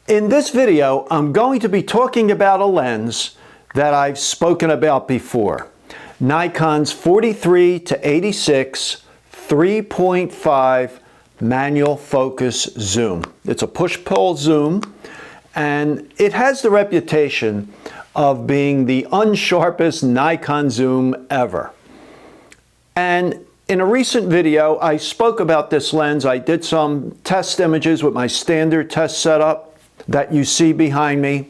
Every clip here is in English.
In this video, I'm going to be talking about a lens that I've spoken about before. Nikon's 43 to 86 3.5 manual focus zoom. It's a push-pull zoom, and it has the reputation of being the unsharpest Nikon zoom ever. And in a recent video, I spoke about this lens. I did some test images with my standard test setup that you see behind me,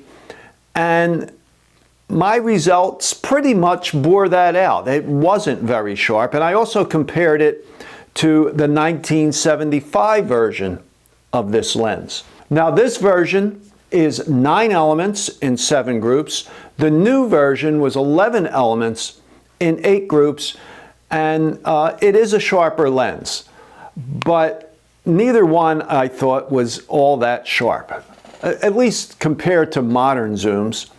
and my results pretty much bore that out. It wasn't very sharp, and I also compared it to the 1975 version of this lens. Now, this version is 9 elements in 7 groups. The new version was 11 elements in 8 groups, and it is a sharper lens, but neither one I thought was all that sharp, at least compared to modern zooms.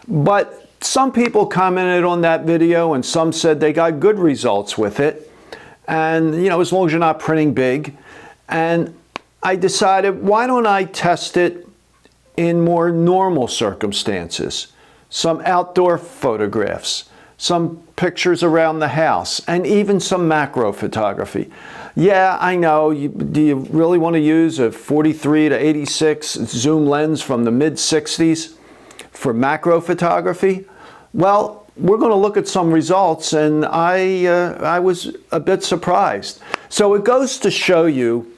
But some people commented on that video, and some said they got good results with it, and as long as you're not printing big. And I decided, why don't I test it in more normal circumstances? Some outdoor photographs, some pictures around the house, and even some macro photography. Yeah, I know, do you really want to use a 43 to 86 zoom lens from the mid-60s for macro photography? Well, we're going to look at some results, and I was a bit surprised. So it goes to show you,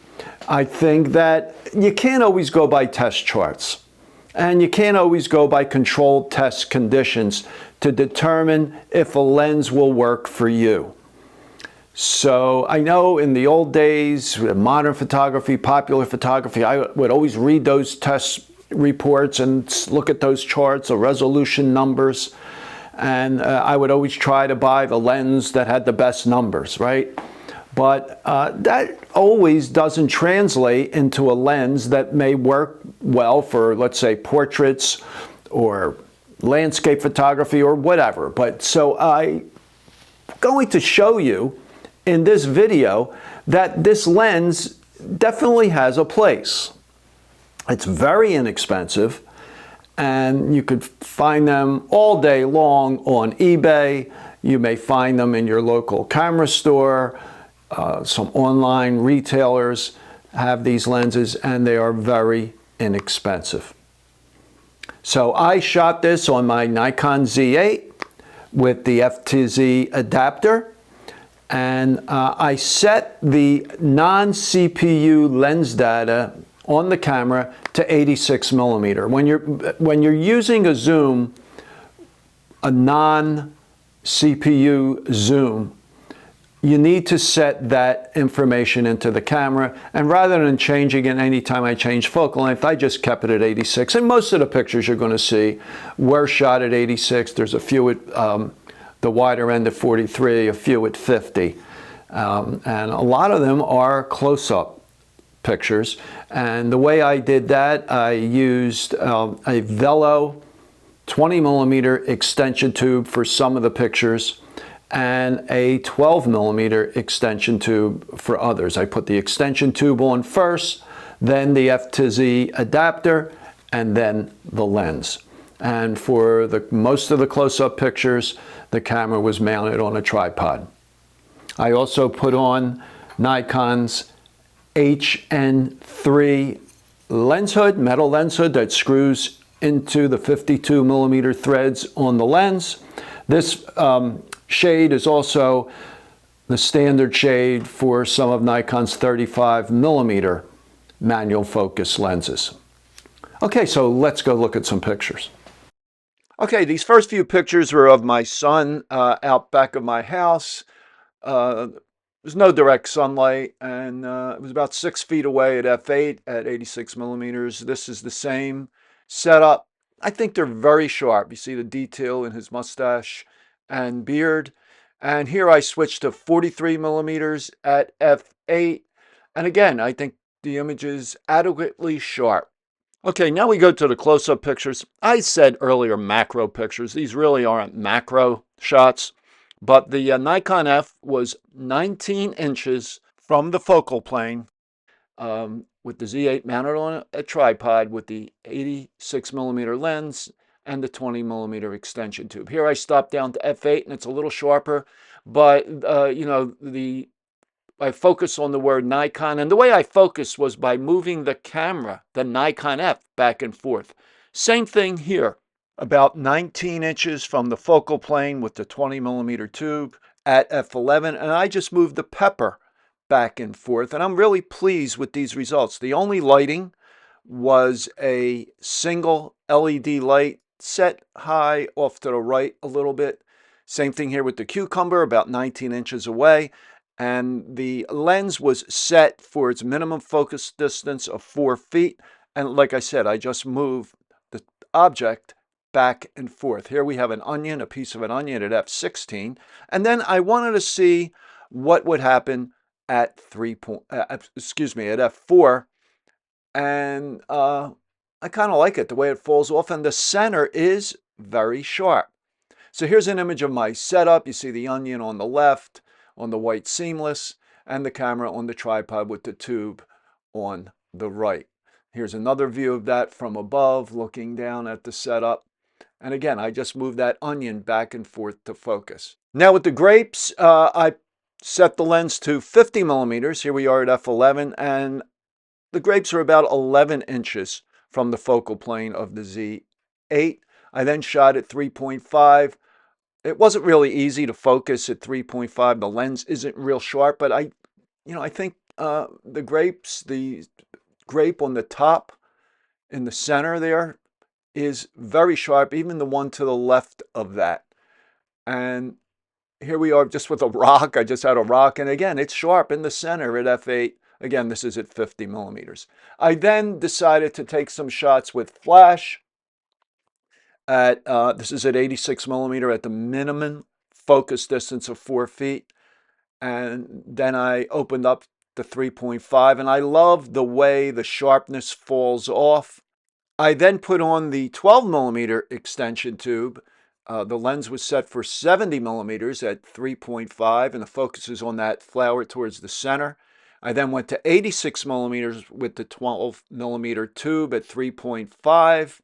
I think, that you can't always go by test charts, and you can't always go by controlled test conditions to determine if a lens will work for you. So I know in the old days, modern photography, popular photography, I would always read those test reports and look at those charts, the resolution numbers, and I would always try to buy the lens that had the best numbers, right? But that always doesn't translate into a lens that may work well for, let's say, portraits or landscape photography or whatever. But so I'm going to show you in this video that this lens definitely has a place. It's very inexpensive, and you could find them all day long on eBay. You may find them in your local camera store. Some online retailers have these lenses, and they are very inexpensive. So I shot this on my Nikon Z8 with the F3.5 adapter, and I set the non-CPU lens data on the camera to 86 millimeter. When you're using a zoom, a non-CPU zoom, you need to set that information into the camera, and rather than changing it anytime I change focal length, I just kept it at 86. And most of the pictures you're going to see were shot at 86. There's a few at the wider end at 43, a few at 50. And a lot of them are close-up pictures. And the way I did that, I used a Velo 20 millimeter extension tube for some of the pictures, and a 12 millimeter extension tube for others. I put the extension tube on first, then the F3.5 adapter, and then the lens. And for most of the close-up pictures, the camera was mounted on a tripod. I also put on Nikon's HN3 lens hood, metal lens hood that screws into the 52 millimeter threads on the lens. This shade is also the standard shade for some of Nikon's 35 millimeter manual focus lenses. Okay, so let's go look at some pictures. Okay, these first few pictures were of my son out back of my house. There's no direct sunlight, and it was about 6 feet away at f8 at 86 millimeters. This is the same setup. I think they're very sharp. You see the detail in his mustache and beard. And here I switched to 43 millimeters at f8. And again, I think the image is adequately sharp. Okay, now we go to the close-up pictures. I said earlier macro pictures. These really aren't macro shots. But the Nikon F was 19 inches from the focal plane with the Z8 mounted on a tripod with the 86mm lens and the 20mm extension tube. Here I stopped down to f8 and it's a little sharper, but you know, I focus on the word Nikon, and the way I focused was by moving the camera, the Nikon F, back and forth. Same thing here. About 19 inches from the focal plane with the 20mm tube at f11, and I just moved the pepper back and forth, and I'm really pleased with these results. The only lighting was a single LED light set high off to the right a little bit. Same thing here with the cucumber, about 19 inches away. And the lens was set for its minimum focus distance of 4 feet. And like I said, I just moved the object back and forth. Here we have an onion, a piece of an onion at f16. And then I wanted to see what would happen at at f4. And I kind of like it, the way it falls off. And the center is very sharp. So here's an image of my setup. You see the onion on the left, on the white seamless, and the camera on the tripod with the tube on the right. Here's another view of that from above, looking down at the setup. And again, I just moved that onion back and forth to focus. Now with the grapes, I set the lens to 50mm. Here we are at f11, and the grapes are about 11 inches from the focal plane of the Z8. I then shot at 3.5. It wasn't really easy to focus at 3.5. The lens isn't real sharp, but I think the grape on the top in the center there is very sharp, even the one to the left of that. And here we are just with a rock. I just had a rock, and again, it's sharp in the center at f8. Again, this is at 50mm. I then decided to take some shots with flash. This is at 86mm at the minimum focus distance of 4 feet. And then I opened up the 3.5, and I love the way the sharpness falls off. I then put on the 12mm extension tube. The lens was set for 70mm at 3.5, and the focus is on that flower towards the center. I then went to 86mm with the 12mm tube at 3.5.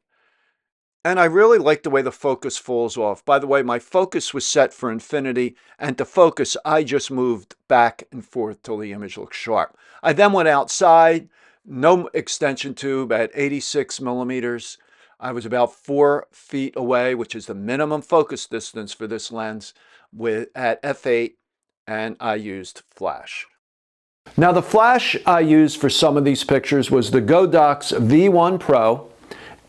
And I really like the way the focus falls off. By the way, my focus was set for infinity, and to focus, I just moved back and forth till the image looks sharp. I then went outside, no extension tube at 86mm. I was about 4 feet away, which is the minimum focus distance for this lens, at f8, and I used flash. Now the flash I used for some of these pictures was the Godox V1 Pro.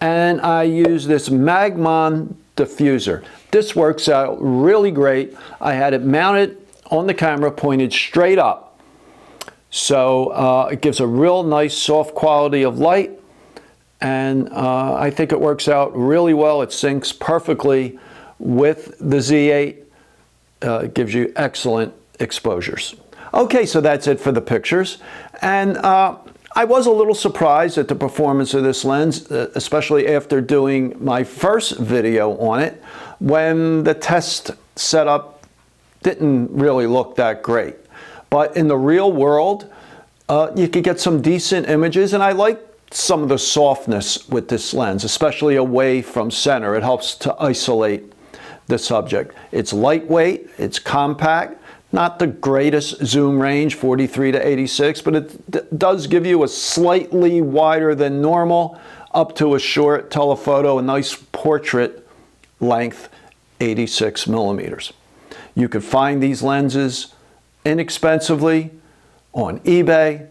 And I use this Magmon diffuser. This works out really great. I had it mounted on the camera, pointed straight up. So it gives a real nice soft quality of light. And I think it works out really well. It syncs perfectly with the Z8. It gives you excellent exposures. Okay, so that's it for the pictures. And I was a little surprised at the performance of this lens, especially after doing my first video on it, when the test setup didn't really look that great. But in the real world, you could get some decent images, and I like some of the softness with this lens, especially away from center. It helps to isolate the subject. It's lightweight, it's compact. Not the greatest zoom range, 43 to 86, but it does give you a slightly wider than normal, up to a short telephoto, a nice portrait length, 86mm. You could find these lenses inexpensively on eBay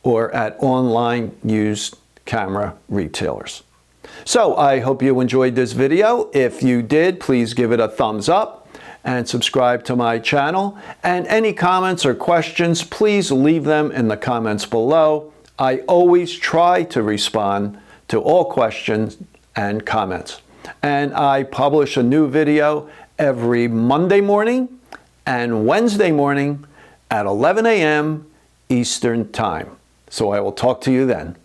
or at online used camera retailers. So I hope you enjoyed this video. If you did, please give it a thumbs up and subscribe to my channel. And any comments or questions, please leave them in the comments below. I always try to respond to all questions and comments. And I publish a new video every Monday morning and Wednesday morning at 11 a.m. Eastern Time. So I will talk to you then.